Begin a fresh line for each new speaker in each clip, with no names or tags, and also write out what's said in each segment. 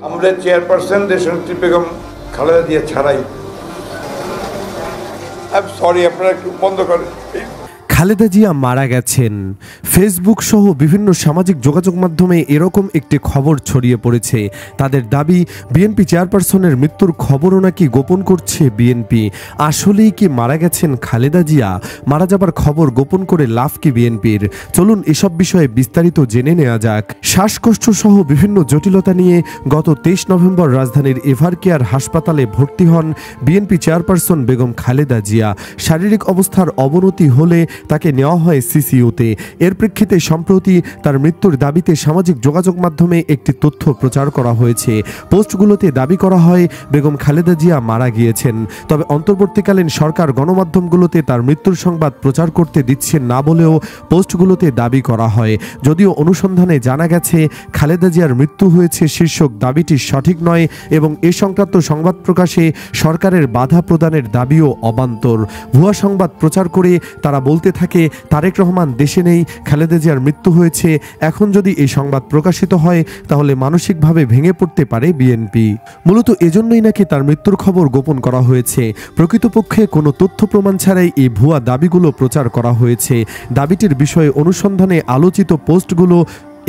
আমাদের চেয়ারপারসন দেশনেত্রী বেগম খালেদা জিয়া ছাড়াই সরি আপনারা একটু বন্ধ করেন।
খালেদা জিয়া মারা গেছেন। ফেসবুক সহ বিভিন্ন সামাজিক যোগাযোগ মাধ্যমে এরকম একটি খবর ছড়িয়ে পড়েছে। তাদের দাবি বিএনপি চেয়ারপারসনের মৃত্যুর খবরও নাকি গোপন করছে বিএনপি। আসলেই কি মারা গেছেন খালেদা জিয়া? মারা যাবার খবর গোপন করে লাভ কি বিএনপির? চলুন এসব বিষয়ে বিস্তারিত জেনে নেওয়া যাক। শ্বাসকষ্ট সহ বিভিন্ন জটিলতা নিয়ে গত 23 নভেম্বর রাজধানীর এভারকেয়ার হাসপাতালে ভর্তি হন বিএনপি চেয়ারপারসন বেগম খালেদা জিয়া। শারীরিক অবস্থার অবনতি হলে তাকে নেওয়া হয় সিসিইউতে। এর প্রেক্ষিতে সম্প্রতি তার মৃত্যুর দাবিতে সামাজিক যোগাযোগ মাধ্যমে একটি তথ্য প্রচার করা হয়েছে। পোস্টগুলোতে দাবি করা হয় বেগম খালেদা জিয়া মারা গিয়েছেন। তবে অন্তর্বর্তীকালীন সরকার গণমাধ্যমগুলোতে তার মৃত্যুর সংবাদ প্রচার করতে দিচ্ছেন না বলেও পোস্টগুলোতে দাবি করা হয়। যদিও অনুসন্ধানে জানা গেছে খালেদা জিয়ার মৃত্যু হয়েছে শীর্ষক দাবিটি সঠিক নয় এবং এ সংক্রান্ত সংবাদ প্রকাশে সরকারের বাধা প্রদানের দাবিও অবান্তর। ভুয়া সংবাদ প্রচার করে তারা বলতে থাকে তারেক রহমান দেশে নেই, খালেদা জিয়ার মৃত্যু হয়েছে। এখন যদি এই সংবাদ প্রকাশিত হয় তাহলে মানসিকভাবে ভেঙে পড়তে পারে বিএনপি। মূলত এজন্যই নাকি তার মৃত্যুর খবর গোপন করা হয়েছে। প্রকৃতপক্ষে কোনো তথ্য প্রমাণ ছাড়াই এই ভুয়া দাবিগুলো প্রচার করা হয়েছে। দাবিটির বিষয়ে অনুসন্ধানে আলোচিত পোস্টগুলো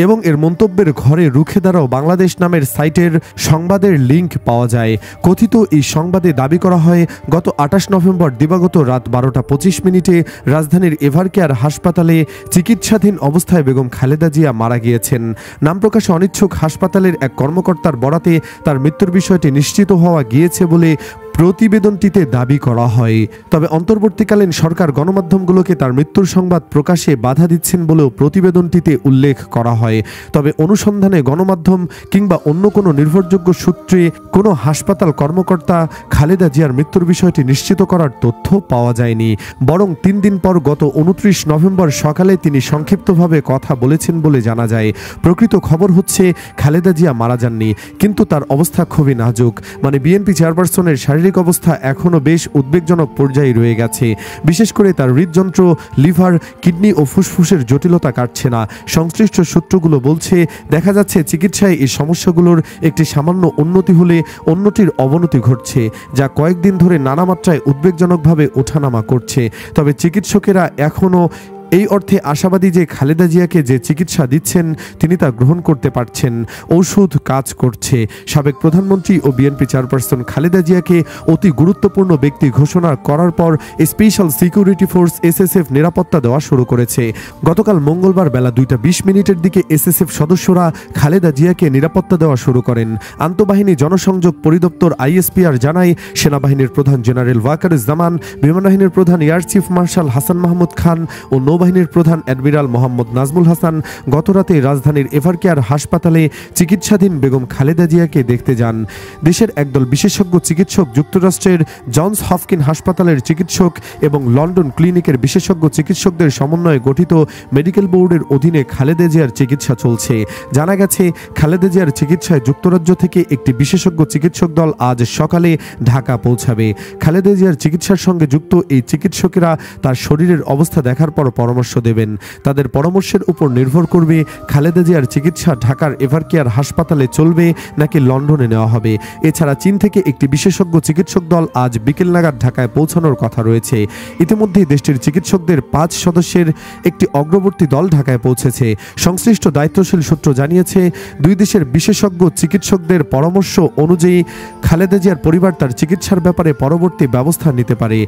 এবং এর মন্তব্যের ঘরে রুখে দাঁড়াও বাংলাদেশ নামের সাইটের সংবাদের লিঙ্ক পাওয়া যায়। কথিত এই সংবাদে দাবি করা হয় গত 28 নভেম্বর দিবাগত রাত 12:25 রাজধানীর এভারকেয়ার হাসপাতালে চিকিৎসাধীন অবস্থায় বেগম খালেদা জিয়া মারা গিয়েছেন। নাম প্রকাশে অনিচ্ছুক হাসপাতালের এক কর্মকর্তার বরাতে তার মৃত্যুর বিষয়টি নিশ্চিত হওয়া গিয়েছে বলে প্রতিবেদনটিতে দাবি করা হয়। তবে অন্তর্বর্তীকালীন সরকার গণমাধ্যমগুলোকে তার মৃত্যুর সংবাদ প্রকাশে বাধা দিচ্ছেন বলেও প্রতিবেদনটিতে উল্লেখ করা হয়। তবে অনুসন্ধানে গণমাধ্যম কিংবা অন্য কোনো নির্ভরযোগ্য সূত্রে কোনো হাসপাতাল কর্মকর্তা খালেদা জিয়ার মৃত্যুর বিষয়টি নিশ্চিত করার তথ্য পাওয়া যায়নি। বরং 3 দিন পর গত 29 নভেম্বর সকালে তিনি সংক্ষিপ্তভাবে কথা বলেছেন বলে জানা যায়। প্রকৃত খবর হচ্ছে খালেদা জিয়া মারা যাননি, কিন্তু তার অবস্থা খুবই নাজুক। মানে বিএনপি চেয়ারপারসনের শারীরিক অবস্থা এখনও বেশ উদ্বেগজনক পর্যায়ে রয়ে গেছে। বিশেষ করে তার হৃদযন্ত্র, লিভার, কিডনি ও ফুসফুসের জটিলতা কাটছে না। সংশ্লিষ্ট সূত্রগুলো বলছে দেখা যাচ্ছে চিকিৎসায় এই সমস্যাগুলোর একটি সামান্য উন্নতি হলে অন্যটির অবনতি ঘটছে, যা কয়েকদিন ধরে নানা মাত্রায় উদ্বেগজনকভাবে ওঠানামা করছে। তবে চিকিৎসকেরা এখনও এই অর্থে আশাবাদী যে খালেদা জিয়াকে যে চিকিৎসা দিচ্ছেন তিনি তা গ্রহণ করতে পারছেন, ঔষধ কাজ করছে। সাবেক প্রধানমন্ত্রী ও বিএনপি চেয়ারপারসন খালেদা জিয়াকে অতি গুরুত্বপূর্ণ ব্যক্তি ঘোষণা করার পর স্পেশাল সিকিউরিটি ফোর্স এসএসএফ নিরাপত্তা দেওয়া শুরু করেছে। গতকাল মঙ্গলবার বেলা 2:20 দিকে এসএসএফ সদস্যরা খালেদা জিয়াকে নিরাপত্তা দেওয়া শুরু করেন। আন্তঃবাহিনী জনসংযোগ পরিদপ্তর আইএসপিআর জানায় সেনাবাহিনীর প্রধান জেনারেল ওয়াকারুজ্জামান, বিমানবাহিনীর প্রধান Air Chief Marshal Hasan Mahmud Khan ও নৌবাহিনীর প্রধান অ্যাডমিরাল মোহাম্মদ নাজমুল হাসান গতরাতে রাজধানীর এভারকেয়ার হাসপাতালে চিকিৎসাধীন বেগম খালেদা জিয়াকে দেখতে যান। দেশের একদল বিশেষজ্ঞ চিকিৎসক, যুক্তরাষ্ট্রের জনস হপকিন হাসপাতালের চিকিৎসক এবং লন্ডন ক্লিনিকের বিশেষজ্ঞ চিকিৎসকদের সমন্বয়ে গঠিত মেডিকেল বোর্ডের অধীনে খালেদা জিয়ার চিকিৎসা চলছে। জানা গেছে খালেদা জিয়ার চিকিৎসায় যুক্তরাজ্য থেকে একটি বিশেষজ্ঞ চিকিৎসক দল আজ সকালে ঢাকা পৌঁছাবে। খালেদা জিয়ার চিকিৎসার সঙ্গে যুক্ত এই চিকিৎসকেরা তার শরীরের অবস্থা দেখার পর পরামর্শ দেবেন। তাদের পরামর্শের উপর নির্ভর করবে খালেদা জিয়ার চিকিৎসা ঢাকার এভারকেয়ার হাসপাতালে চলবে নাকি লন্ডনে নেওয়া হবে। এছাড়া চীন থেকে একটি বিশেষজ্ঞ চিকিৎসক দল আজ বিকেল নাগাদ ঢাকায় পৌঁছানোর কথা রয়েছে। ইতিমধ্যেই দেশটির চিকিৎসকদের 5 সদস্যের একটি অগ্রবর্তী দল ঢাকায় পৌঁছেছে। সংশ্লিষ্ট দায়িত্বশীল সূত্র জানিয়েছে 2 দেশের বিশেষজ্ঞ চিকিৎসকদের পরামর্শ অনুযায়ী খালেদা জিয়ার পরিবার তার চিকিৎসার ব্যাপারে পরবর্তী ব্যবস্থা নিতে পারে।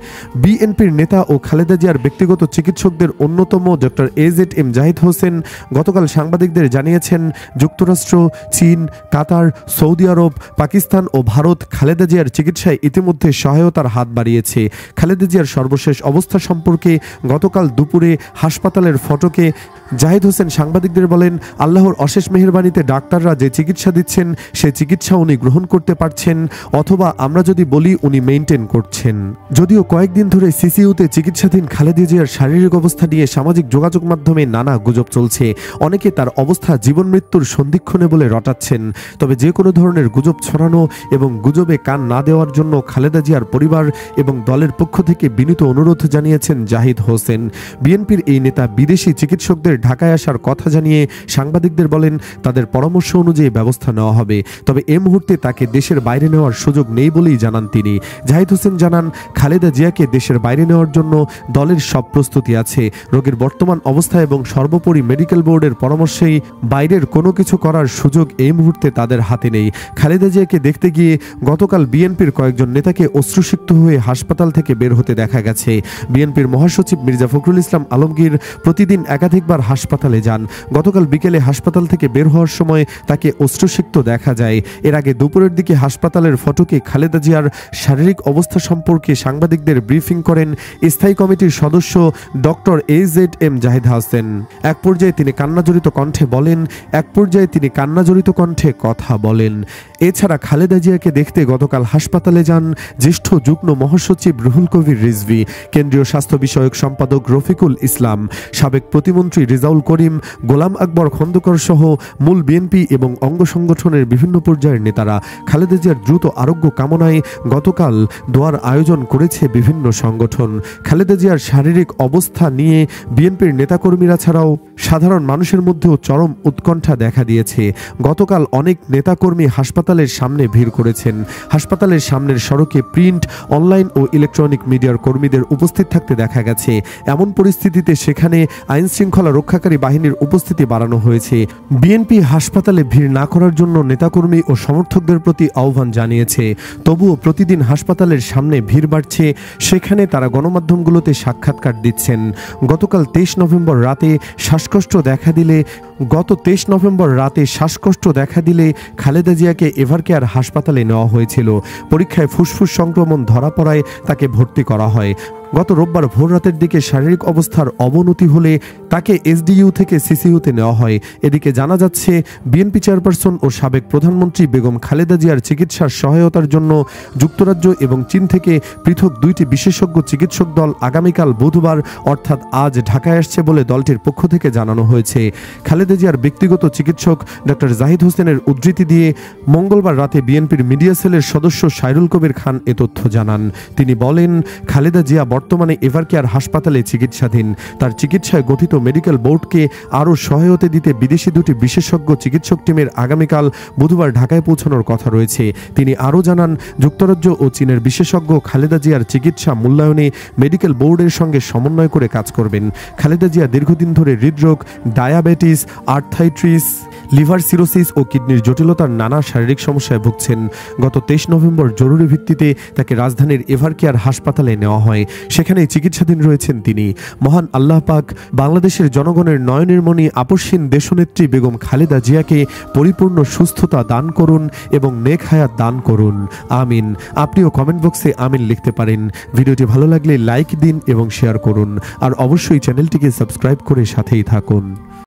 বিএনপির নেতা ও খালেদা জিয়ার ব্যক্তিগত চিকিৎসকদের অন্যতম ডক্টর এজেড জাহিদ হোসেন গতকাল সাংবাদিকদের জানিয়েছেন যুক্তরাষ্ট্র, চীন, কাতার, সৌদি আরব, পাকিস্তান ও ভারত খালেদা জিয়ার চিকিৎসায় ইতিমধ্যে সহায়তার হাত বাড়িয়েছে। খালেদা জিয়ার সর্বশেষ অবস্থা সম্পর্কে গতকাল দুপুরে হাসপাতালের ফটকে জাহিদ হোসেন সাংবাদিকদের বলেন, আল্লাহর অশেষ মেহেরবানিতে ডাক্তাররা যে চিকিৎসা দিচ্ছেন সে চিকিৎসা উনি গ্রহণ করতে পারছেন, অথবা আমরা যদি বলি উনি মেইনটেইন করছেন। যদিও কয়েকদিন ধরে সিসিইউতে চিকিৎসাধীন খালেদা জিয়ার শারীরিক অবস্থা নিয়ে সামাজিক যোগাযোগ মাধ্যমে নানা গুজব চলছে। অনেকে তার অবস্থা জীবন মৃত্যুর সন্ধিক্ষণে বলে রটাচ্ছেন। তবে যে কোনো ধরনের গুজব ছড়ানো এবং গুজবে কান না দেওয়ার জন্য খালেদা জিয়ার পরিবার এবং দলের পক্ষ থেকে বিনীত অনুরোধ জানিয়েছেন জাহিদ হোসেন। বিএনপির এই নেতা বিদেশি চিকিৎসকদের ঢাকায় আসার কথা জানিয়ে সাংবাদিকদের বলেন তাদের পরামর্শ অনুযায়ী ব্যবস্থা নেওয়া হবে, তবে এ মুহূর্তে তাকে দেশের বাইরে নেওয়ার সুযোগ নেই বলেই জানান তিনি। জাহিদ হোসেন জানান, খালেদা জিয়াকে দেশের বাইরে নেওয়ার জন্য দলের সব প্রস্তুতি আছে। রোগীর বর্তমান অবস্থা এবং সর্বোপরি মেডিকেল বোর্ডের পরামর্শেই বাইরের কোনো কিছু করার সুযোগ এই মুহূর্তে তাদের হাতে নেই। খালেদা জিয়াকে দেখতে গিয়ে গতকাল বিএনপির কয়েকজন নেতাকে অশ্রুসিক্ত হয়ে হাসপাতাল থেকে বের হতে দেখা গেছে। বিএনপির মহাসচিব মির্জা ফখরুল ইসলাম আলমগীর প্রতিদিন একাধিকবার হাসপাতালে যান। গতকাল বিকেলে হাসপাতাল থেকে বের হওয়ার সময় তাকে অশ্রুসিক্ত দেখা যায়। এর আগে দুপুরের দিকে হাসপাতালের ফটকে খালেদা জিয়ার শারীরিক অবস্থা সম্পর্কে সাংবাদিকদের ব্রিফিং করেন স্থায়ী কমিটির সদস্য ডক্টর AZM জাহিদ হোসেন। এক পর্যায়ে তিনি কান্নাজড়িত কণ্ঠে কথা বলেন। এছাড়া খালেদা জিয়াকে দেখতে গতকাল হাসপাতালে যান জ্যেষ্ঠ যুগ্ম মহাসচিব রুহুল কবির রিজভী, কেন্দ্রীয় স্বাস্থ্য বিষয়ক সম্পাদক রফিকুল ইসলাম, সাবেক প্রতিমন্ত্রী রেজাউল করিম, গোলাম আকবর খন্দকার সহ মূল বিএনপি এবং অঙ্গ সংগঠনের বিভিন্ন পর্যায়ের নেতারা। খালেদা জিয়ার দ্রুত আরোগ্য কামনায় গতকাল দোয়ার আয়োজন করেছে বিভিন্ন সংগঠন। খালেদা জিয়ার শারীরিক অবস্থা নিয়ে বিএনপির নেতাকর্মীরা ছাড়াও সাধারণ মানুষের মধ্যেও চরম উৎকণ্ঠা দেখা দিয়েছে। গতকাল অনেক নেতাকর্মী হাসপাতালের সামনে ভিড় করেছেন। হাসপাতালের সামনের সড়কে প্রিন্ট, অনলাইন ও ইলেকট্রনিক মিডিয়ার কর্মীদের উপস্থিত থাকতে দেখা গেছে। এমন পরিস্থিতিতে সেখানে আইন শৃঙ্খলা রক্ষাকারী বাহিনীর উপস্থিতি বাড়ানো হয়েছে। বিএনপি হাসপাতালে ভিড় না করার জন্য নেতাকর্মী ও সমর্থকদের প্রতি আহ্বান জানিয়েছে। তবুও প্রতিদিন হাসপাতালের সামনে ভিড় বাড়ছে, সেখানে তারা গণমাধ্যমগুলোতে সাক্ষাৎকার দিচ্ছেন। গত 23 নভেম্বর রাতে শ্বাসকষ্ট দেখা দিলে খালেদা জিয়াকে এভারকেয়ার হাসপাতালে নেওয়া হয়েছিল। পরীক্ষায় ফুসফুস সংক্রমণ ধরা পড়ায় তাকে ভর্তি করা হয়। গত রোববার ভোররাতের দিকে শারীরিক অবস্থার অবনতি হলে তাকে এসডিইউ থেকে সিসিইউতে নেওয়া হয়। এদিকে জানা যাচ্ছে বিএনপি চেয়ারপারসন ও সাবেক প্রধানমন্ত্রী বেগম খালেদা জিয়ার চিকিৎসার সহায়তার জন্য যুক্তরাজ্য এবং চীন থেকে পৃথক 2টি বিশেষজ্ঞ চিকিৎসক দল আগামীকাল বুধবার অর্থাৎ আজ ঢাকায় আসছে বলে দলটির পক্ষ থেকে জানানো হয়েছে। খালেদা জিয়ার ব্যক্তিগত চিকিৎসক ডক্টর জাহিদ হোসেনের উদ্ধৃতি দিয়ে মঙ্গলবার রাতে বিএনপির মিডিয়া সেলের সদস্য সাইরুল কবির খান এ তথ্য জানান। তিনি বলেন, খালেদা জিয়া বর্তমানে এভারকেয়ার হাসপাতালে চিকিৎসাধীন। তার চিকিৎসায় গঠিত মেডিকেল বোর্ডকে আরও সহায়তা দিতে বিদেশি 2টি বিশেষজ্ঞ চিকিৎসক টিমের আগামীকাল বুধবার ঢাকায় পৌঁছানোর কথা রয়েছে। তিনি আরও জানান, যুক্তরাজ্য ও চীনের বিশেষজ্ঞ খালেদা জিয়ার চিকিৎসা মূল্যায়নে মেডিকেল বোর্ডের সঙ্গে সমন্বয় করে কাজ করবেন। খালেদা জিয়া দীর্ঘদিন ধরে হৃদরোগ, ডায়াবেটিস, আর্থ্রাইটিস, লিভার সিরোসিস ও কিডনির জটিলতার নানা শারীরিক সমস্যায় ভুগছেন। গত 23 নভেম্বর জরুরি ভিত্তিতে তাকে রাজধানীর এভারকেয়ার হাসপাতালে নেওয়া হয়। সেখানেই চিকিৎসাধীন রয়েছেন তিনি। মহান আল্লাহ পাক বাংলাদেশের জনগণের নয়নের মণি আপসহীন দেশনেত্রী বেগম খালেদা জিয়াকে পরিপূর্ণ সুস্থতা দান করুন এবং নেক হায়াত দান করুন, আমিন। আপনিও কমেন্ট বক্সে আমিন লিখতে পারেন। ভিডিওটি ভালো লাগলে লাইক দিন এবং শেয়ার করুন, আর অবশ্যই চ্যানেলটিকে সাবস্ক্রাইব করে সাথেই থাকুন।